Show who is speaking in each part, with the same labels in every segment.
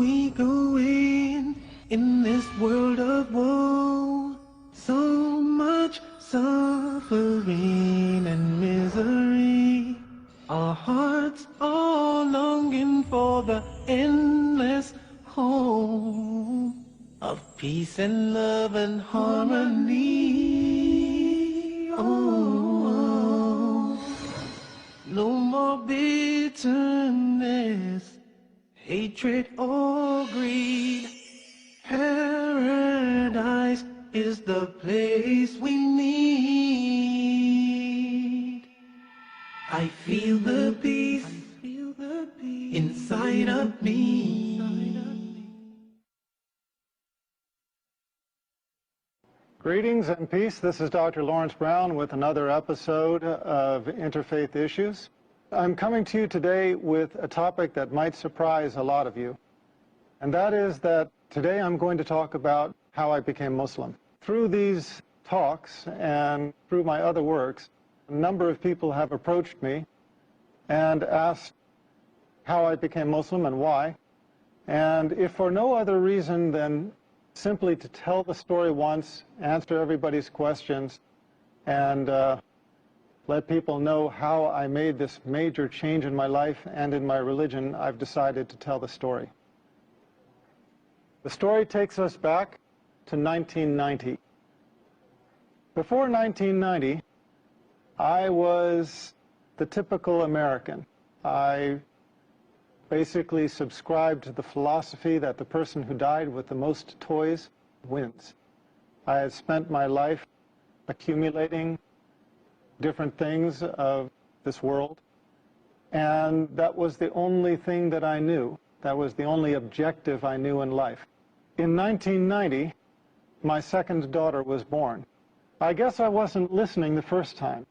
Speaker 1: we going in this world of woe? So much suffering and misery. Our hearts are longing for the endless home of peace and love and harmony. Oh, no more bitterness, hatred or greed. Paradise is the place we need. I feel the peace inside of me.
Speaker 2: Greetings and peace. This is Dr. Laurence Brown with another episode of Interfaith Issues. I'm coming to you today with a topic that might surprise a lot of you. And that is that today I'm going to talk about how I became Muslim. Through these talks and through my other works, a number of people have approached me and asked how I became Muslim and why. And if for no other reason than simply to tell the story once, answer everybody's questions, and let people know how I made this major change in my life and in my religion, I've decided to tell the story. The story takes us back to 1990. Before 1990, I was the typical American. I basically subscribed to the philosophy that the person who died with the most toys wins. I had spent my life accumulating different things of this world, and that was the only thing that I knew. That was the only objective I knew in life. In 1990, my second daughter was born. I guess I wasn't listening the first time.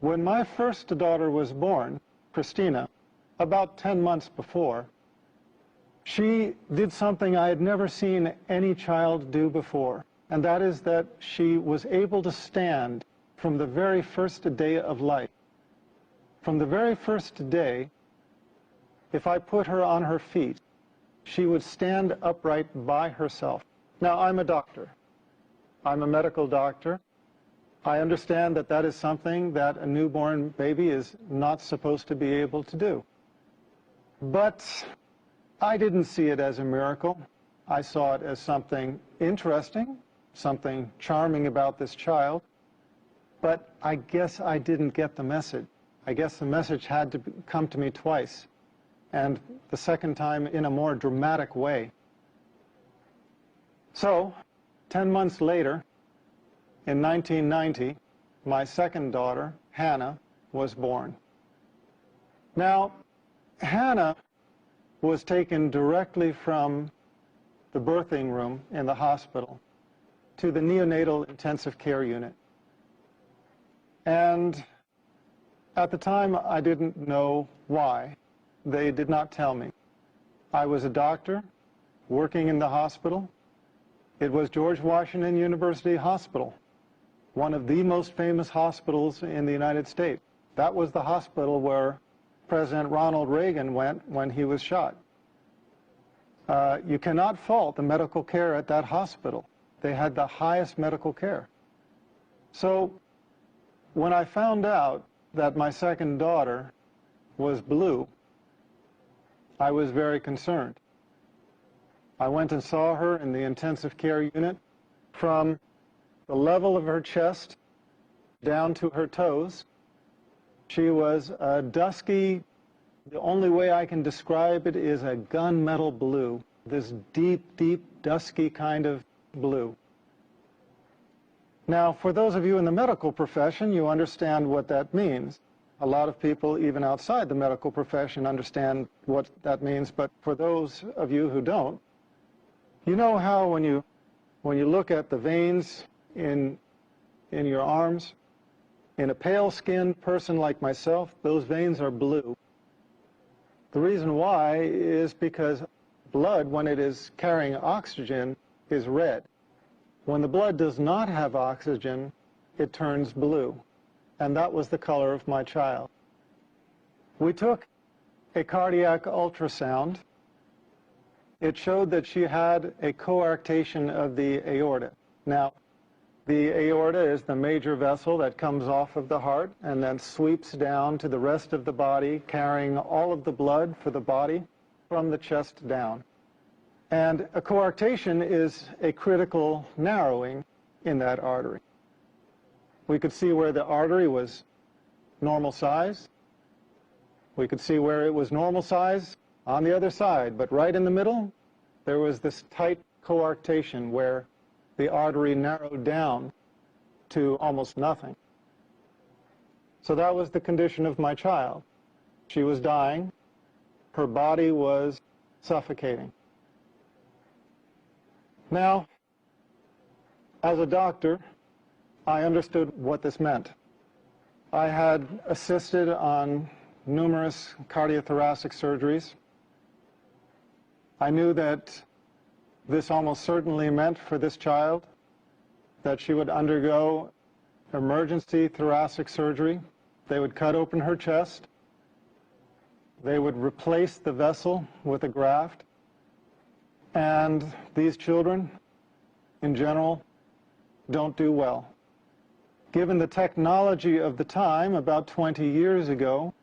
Speaker 2: When my first daughter was born, Christina, about 10 months before, she did something I had never seen any child do before, and that is that she was able to stand from the very first day of life. From the very first day, if I put her on her feet, she would stand upright by herself. Now, I'm a doctor. I'm a medical doctor. I understand that that is something that a newborn baby is not supposed to be able to do. But I didn't see it as a miracle. I saw it as something interesting, something charming about this child. But I guess I didn't get the message. I guess the message had to come to me twice, and the second time in a more dramatic way. So, 10 months later, in 1990, my second daughter, Hannah, was born. Now, Hannah was taken directly from the birthing room in the hospital to the neonatal intensive care unit. And at the time, I didn't know why. They did not tell me. I was a doctor working in the hospital. It was George Washington University Hospital, one of the most famous hospitals in the United States. That was the hospital where President Ronald Reagan went when he was shot. You cannot fault the medical care at that hospital. They had the highest medical care. So when I found out that my second daughter was blue, I was very concerned. I went and saw her in the intensive care unit. From the level of her chest down to her toes, she was a dusky, the only way I can describe it is a gunmetal blue, this deep, deep, dusky kind of blue. Now, for those of you in the medical profession, you understand what that means. A lot of people, even outside the medical profession, understand what that means, but for those of you who don't, you know how when you look at the veins in your arms, in a pale-skinned person like myself, those veins are blue. The reason why is because blood, when it is carrying oxygen, is red. When the blood does not have oxygen, it turns blue. And that was the color of my child. We took a cardiac ultrasound it showed that she had a coarctation of the aorta. Now, the aorta is the major vessel that comes off of the heart and then sweeps down to the rest of the body, carrying all of the blood for the body from the chest down. And a coarctation is a critical narrowing in that artery. We could see where the artery was normal size. We could see where it was normal size on the other side, but right in the middle, there was this tight coarctation where the artery narrowed down to almost nothing. So that was the condition of my child. She was dying. Her body was suffocating. Now, as a doctor, I understood what this meant. I had assisted on numerous cardiothoracic surgeries. I knew that this almost certainly meant for this child that she would undergo emergency thoracic surgery. They would cut open her chest. They would replace the vessel with a graft. And these children, in general, don't do well. Given the technology of the time, about 20 years ago,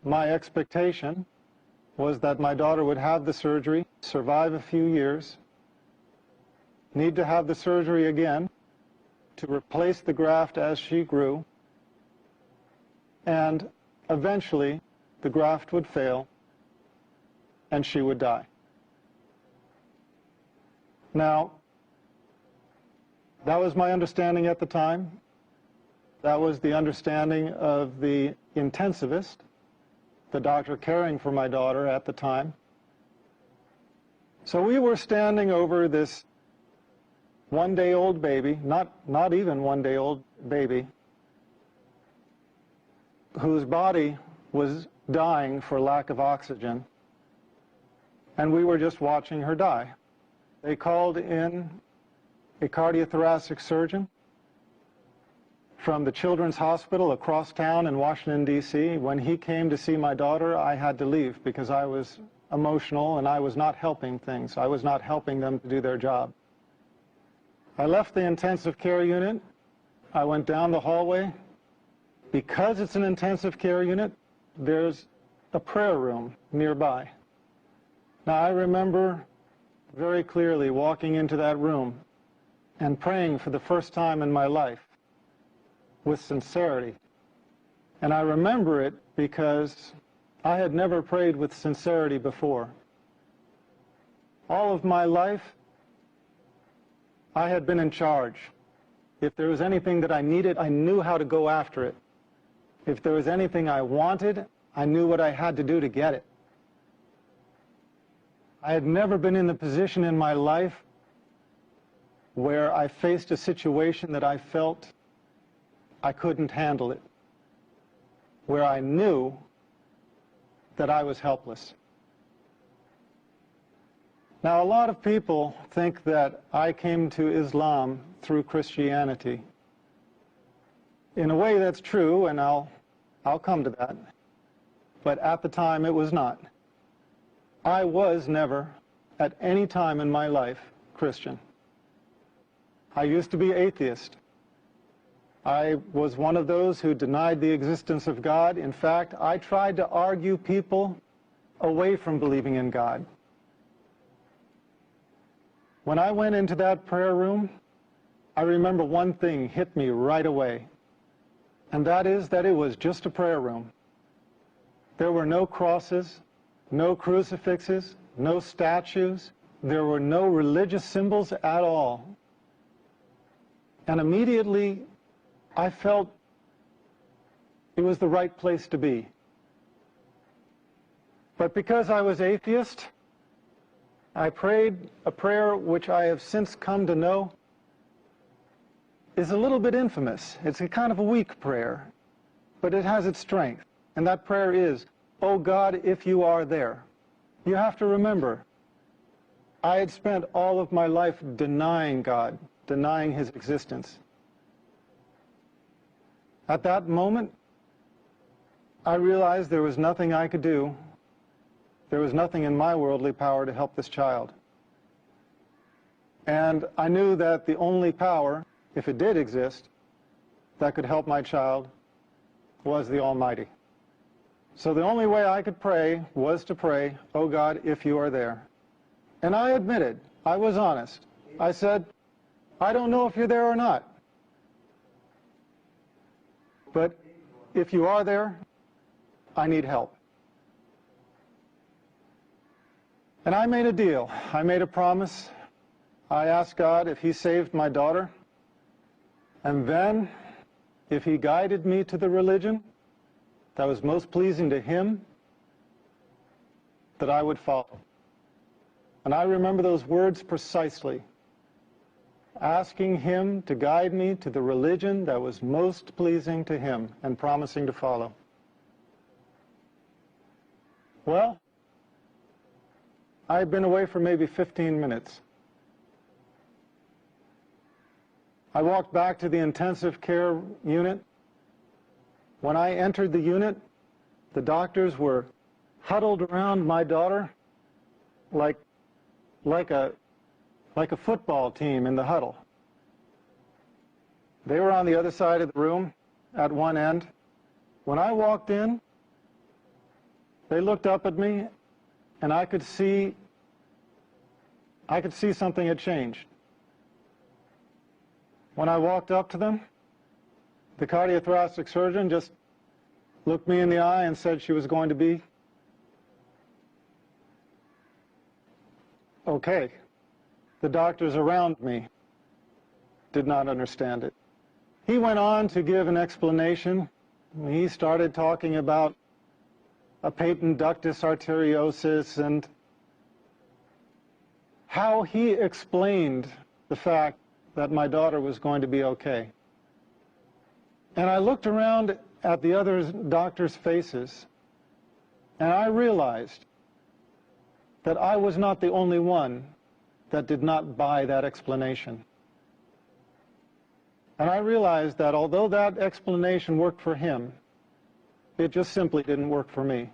Speaker 2: my expectation was that my daughter would have the surgery, survive a few years, need to have the surgery again to replace the graft as she grew, and eventually the graft would fail and she would die. Now, that was my understanding at the time. That was the understanding of the intensivist, the doctor caring for my daughter at the time. So we were standing over this one-day-old baby, not even one-day-old baby, whose body was dying for lack of oxygen, and we were just watching her die. They called in a cardiothoracic surgeon from the Children's Hospital across town in Washington, D.C. When he came to see my daughter, I had to leave because I was emotional and I was not helping things. I was not helping them to do their job. I left the intensive care unit. I went down the hallway. Because it's an intensive care unit, there's a prayer room nearby. Now, I remember very clearly walking into that room and praying for the first time in my life with sincerity. And I remember it because I had never prayed with sincerity before. All of my life, I had been in charge. If there was anything that I needed, I knew how to go after it. If there was anything I wanted, I knew what I had to do to get it. I had never been in the position in my life where I faced a situation that I felt I couldn't handle it, where I knew that I was helpless. Now, a lot of people think that I came to Islam through Christianity. In a way, that's true, and I'll come to that. But at the time, it was not. I was never, at any time in my life, Christian. I used to be atheist. I was one of those who denied the existence of God. In fact, I tried to argue people away from believing in God. When I went into that prayer room, I remember one thing hit me right away, and that is that it was just a prayer room. There were no crosses, no crucifixes, no statues. There were no religious symbols at all. And immediately, I felt it was the right place to be. But because I was atheist, I prayed a prayer which I have since come to know is a little bit infamous. It's a kind of a weak prayer, but it has its strength. And that prayer is, "Oh God, if you are there." You have to remember, I had spent all of my life denying God, denying his existence. At that moment, I realized there was nothing I could do there was nothing in my worldly power to help this child. And I knew that the only power, if it did exist, that could help my child was the Almighty. So the only way I could pray was to pray, "Oh God, if you are there." And I admitted, I was honest. I said, "I don't know if you're there or not. But if you are there, I need help." And I made a deal. I made a promise. I asked God if He saved my daughter, and then if He guided me to the religion that was most pleasing to Him, that I would follow. And I remember those words precisely, asking Him to guide me to the religion that was most pleasing to Him and promising to follow. Well, I had been away for maybe 15 minutes. I walked back to the intensive care unit. When I entered the unit, the doctors were huddled around my daughter like a football team in the huddle. They were on the other side of the room at one end. When I walked in, they looked up at me, and I could see something had changed. When I walked up to them, the cardiothoracic surgeon just looked me in the eye and said she was going to be okay. The doctors around me did not understand it. He went on to give an explanation. He started talking about a patent ductus arteriosus and how he explained the fact that my daughter was going to be okay. And I looked around at the other doctors' faces, and I realized that I was not the only one that did not buy that explanation. And I realized that although that explanation worked for him, it just simply didn't work for me.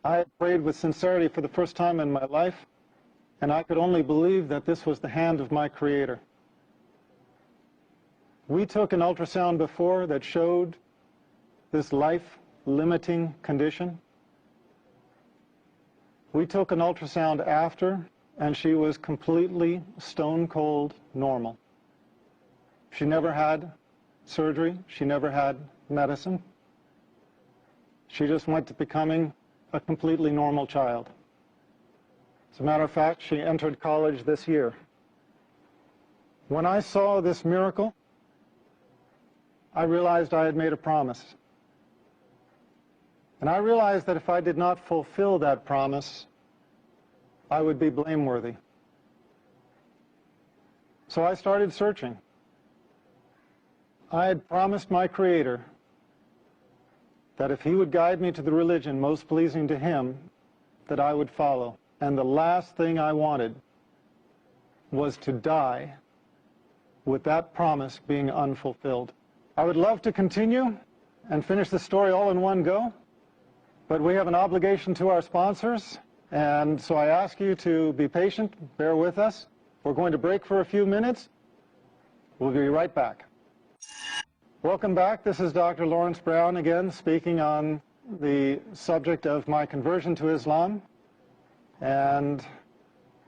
Speaker 2: I had prayed with sincerity for the first time in my life, and I could only believe that this was the hand of my Creator. We took an ultrasound before that showed this life-limiting condition. We took an ultrasound after, and she was completely stone-cold normal. She never had surgery. She never had medicine. She just went to becoming a completely normal child. As a matter of fact, she entered college this year. When I saw this miracle, I realized I had made a promise. And I realized that if I did not fulfill that promise, I would be blameworthy. So I started searching. I had promised my Creator that if He would guide me to the religion most pleasing to Him, that I would follow. And the last thing I wanted was to die with that promise being unfulfilled. I would love to continue and finish the story all in one go, but we have an obligation to our sponsors, and so I ask you to be patient, bear with us. We're going to break for a few minutes. We'll be right back. Welcome back. This is Dr. Laurence Brown again, speaking on the subject of my conversion to Islam. And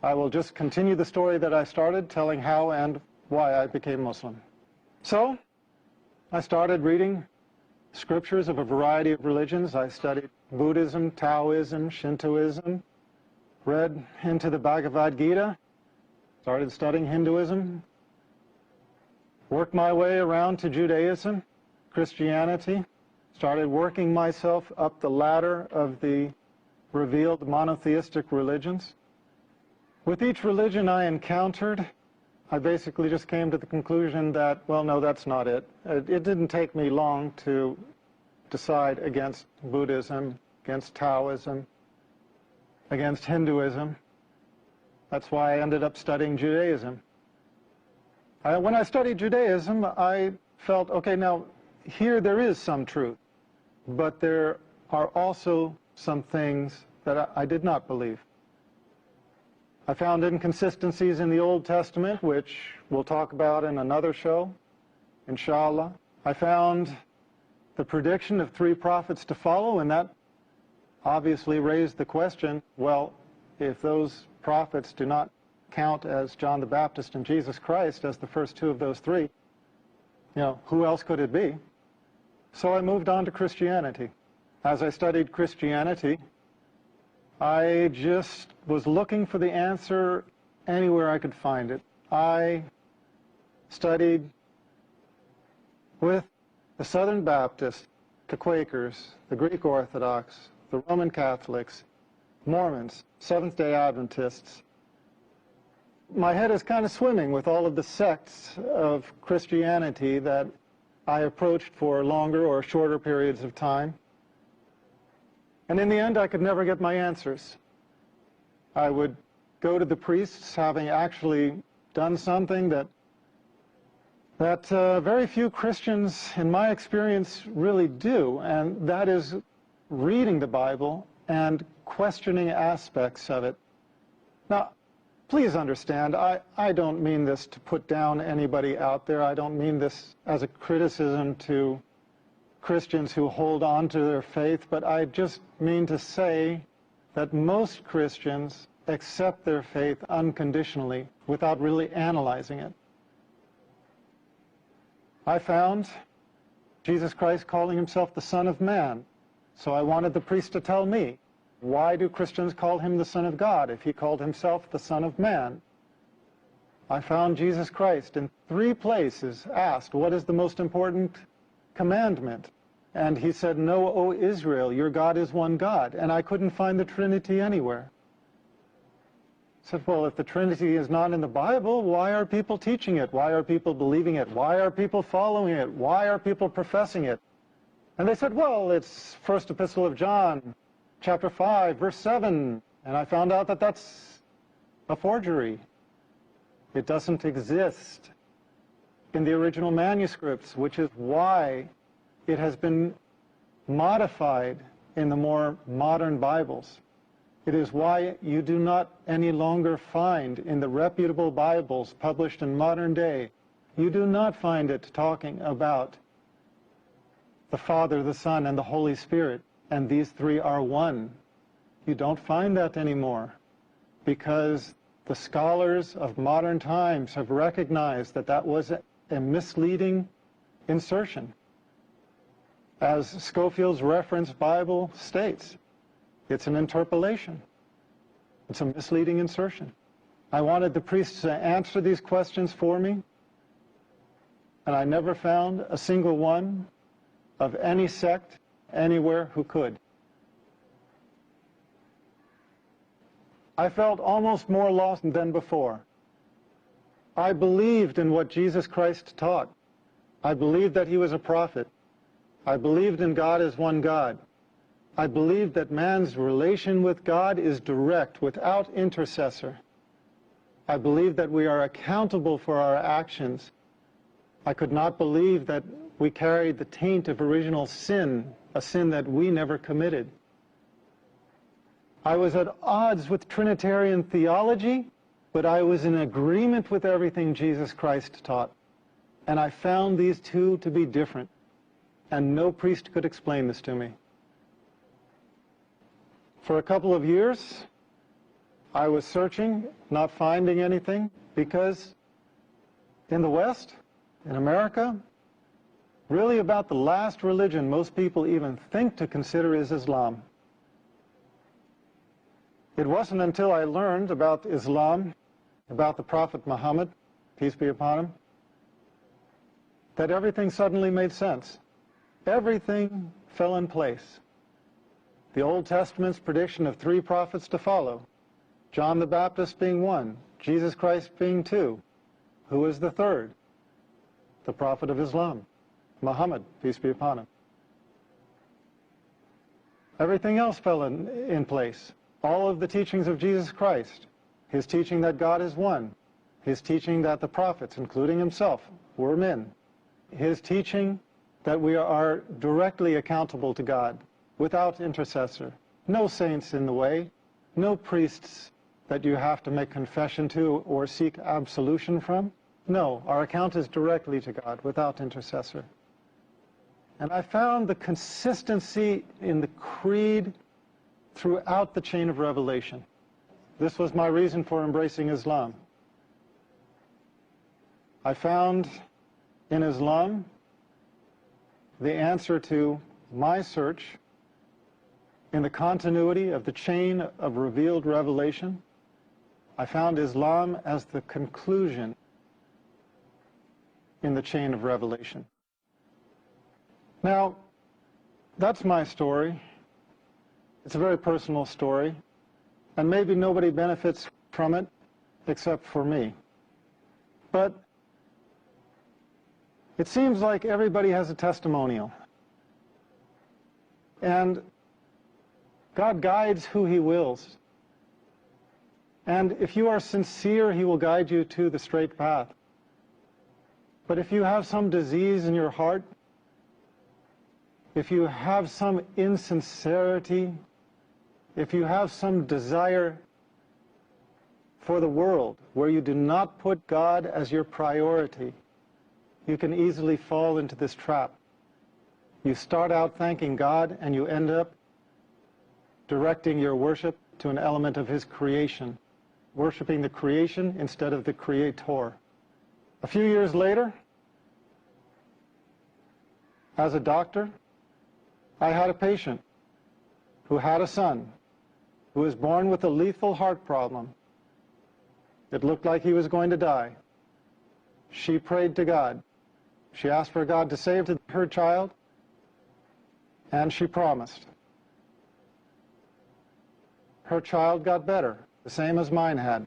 Speaker 2: I will just continue the story that I started, telling how and why I became Muslim. So, I started reading scriptures of a variety of religions. I studied Buddhism, Taoism, Shintoism, read into the Bhagavad Gita, started studying Hinduism, worked my way around to Judaism, Christianity, started working myself up the ladder of the revealed monotheistic religions. With each religion I encountered, I basically just came to the conclusion that, well, no, that's not it. It didn't take me long to decide against Buddhism, against Taoism, against Hinduism. That's why I ended up studying Judaism. When I studied Judaism, I felt, okay, now here there is some truth, but there are also some things that I did not believe. I found inconsistencies in the Old Testament, which we'll talk about in another show, inshallah. I found the prediction of 3 prophets to follow, and that obviously raised the question, well, if those prophets do not count as John the Baptist and Jesus Christ as the first 2 of those 3, who else could it be? So I moved on to Christianity. As I studied Christianity, I just was looking for the answer anywhere I could find it. I studied with the Southern Baptists, the Quakers, the Greek Orthodox, the Roman Catholics, Mormons, Seventh-day Adventists. My head is kind of swimming with all of the sects of Christianity that I approached for longer or shorter periods of time. And in the end, I could never get my answers. I would go to the priests, having actually done something that very few Christians, in my experience, really do, and that is reading the Bible and questioning aspects of it. Now, please understand, I don't mean this to put down anybody out there. I don't mean this as a criticism to Christians who hold on to their faith, but I just mean to say that most Christians accept their faith unconditionally without really analyzing it. I found Jesus Christ calling himself the Son of Man, so I wanted the priest to tell me, why do Christians call him the Son of God if he called himself the Son of Man? I found Jesus Christ in 3 places asked, what is the most important commandment? And he said, "Know, O Israel, your God is one God." And I couldn't find the Trinity anywhere. I said, well, if the Trinity is not in the Bible, why are people teaching it? Why are people believing it? Why are people following it? Why are people professing it? And they said, well, it's First Epistle of John, chapter 5, verse 7. And I found out that that's a forgery. It doesn't exist in the original manuscripts, which is why it has been modified in the more modern Bibles. It is why you do not any longer find in the reputable Bibles published in modern day, you do not find it talking about the Father, the Son, and the Holy Spirit, and these 3 are one. You don't find that anymore because the scholars of modern times have recognized that that was a misleading insertion. As Scofield's Reference Bible states, it's an interpolation. It's a misleading insertion. I wanted the priests to answer these questions for me, and I never found a single one of any sect anywhere who could. I felt almost more lost than before. I believed in what Jesus Christ taught. I believed that he was a prophet. I believed in God as one God. I believed that man's relation with God is direct, without intercessor. I believed that we are accountable for our actions. I could not believe that we carried the taint of original sin, a sin that we never committed. I was at odds with Trinitarian theology, but I was in agreement with everything Jesus Christ taught. And I found these 2 to be different. And no priest could explain this to me. For a couple of years, I was searching, not finding anything, because in the West, in America, really about the last religion most people even think to consider is Islam. It wasn't until I learned about Islam, about the Prophet Muhammad, peace be upon him, that everything suddenly made sense. Everything fell in place. The Old Testament's prediction of 3 prophets to follow, John the Baptist being 1, Jesus Christ being 2. Who is the 3rd? The Prophet of Islam, Muhammad, peace be upon him. Everything else fell in place. All of the teachings of Jesus Christ, his teaching that God is one, his teaching that the prophets, including himself, were men, his teaching that we are directly accountable to God, without intercessor, no saints in the way, no priests that you have to make confession to or seek absolution from. No, our account is directly to God without intercessor. And I found the consistency in the creed throughout the chain of revelation. This was my reason for embracing Islam. I found in Islam the answer to my search in the continuity of the chain of revealed revelation. I found Islam as the conclusion in the chain of revelation. Now, that's my story. It's a very personal story, and maybe nobody benefits from it except for me. But it seems like everybody has a testimonial. And God guides who He wills. And if you are sincere, He will guide you to the straight path. But if you have some disease in your heart, if you have some insincerity, if you have some desire for the world where you do not put God as your priority, you can easily fall into this trap. You start out thanking God and you end up directing your worship to an element of His creation, worshiping the creation instead of the Creator. A few years later, as a doctor, I had a patient who had a son who was born with a lethal heart problem. It looked like he was going to die. She prayed to God. She asked for God to save her child, and she promised. Her child got better, the same as mine had.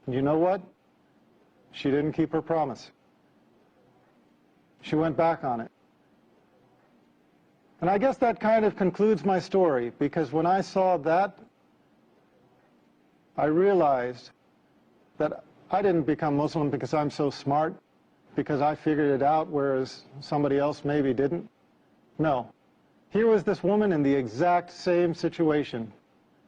Speaker 2: And you know what? She didn't keep her promise. She went back on it. And I guess that kind of concludes my story, because when I saw that, I realized that I didn't become Muslim because I'm so smart, because I figured it out, whereas somebody else maybe didn't. No. Here was this woman in the exact same situation.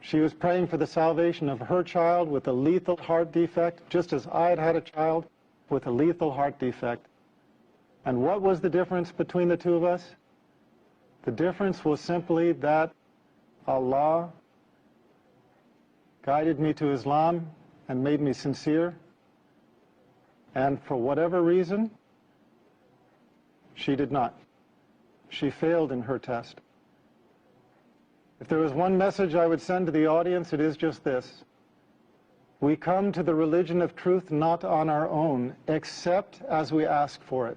Speaker 2: She was praying for the salvation of her child with a lethal heart defect, just as I had had a child with a lethal heart defect. And what was the difference between the two of us? The difference was simply that Allah guided me to Islam and made me sincere. And for whatever reason, she did not. She failed in her test. If there was one message I would send to the audience, it is just this. We come to the religion of truth not on our own, except as we ask for it.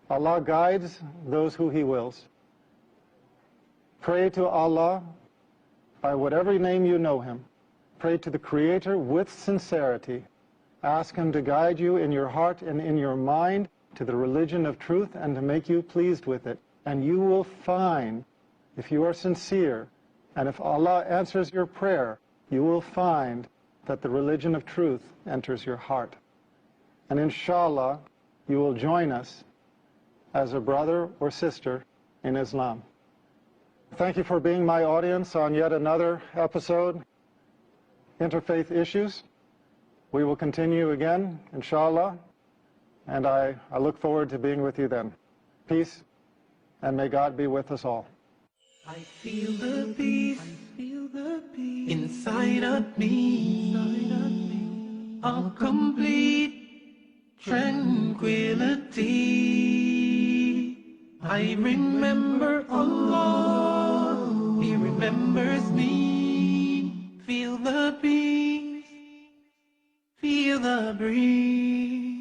Speaker 2: Allah guides those who He wills. Pray to Allah by whatever name you know Him. Pray to the Creator with sincerity. Ask Him to guide you in your heart and in your mind to the religion of truth and to make you pleased with it. And you will find, if you are sincere, and if Allah answers your prayer, you will find that the religion of truth enters your heart. And inshallah, you will join us as a brother or sister in Islam. Thank you for being my audience on yet another episode, Interfaith Issues. We will continue again, inshallah, and I look forward to being with you then. Peace, and may God be with us all.
Speaker 1: I feel the peace, inside of me, of complete tranquility. I remember Allah, He remembers me. Feel the peace, feel the breeze.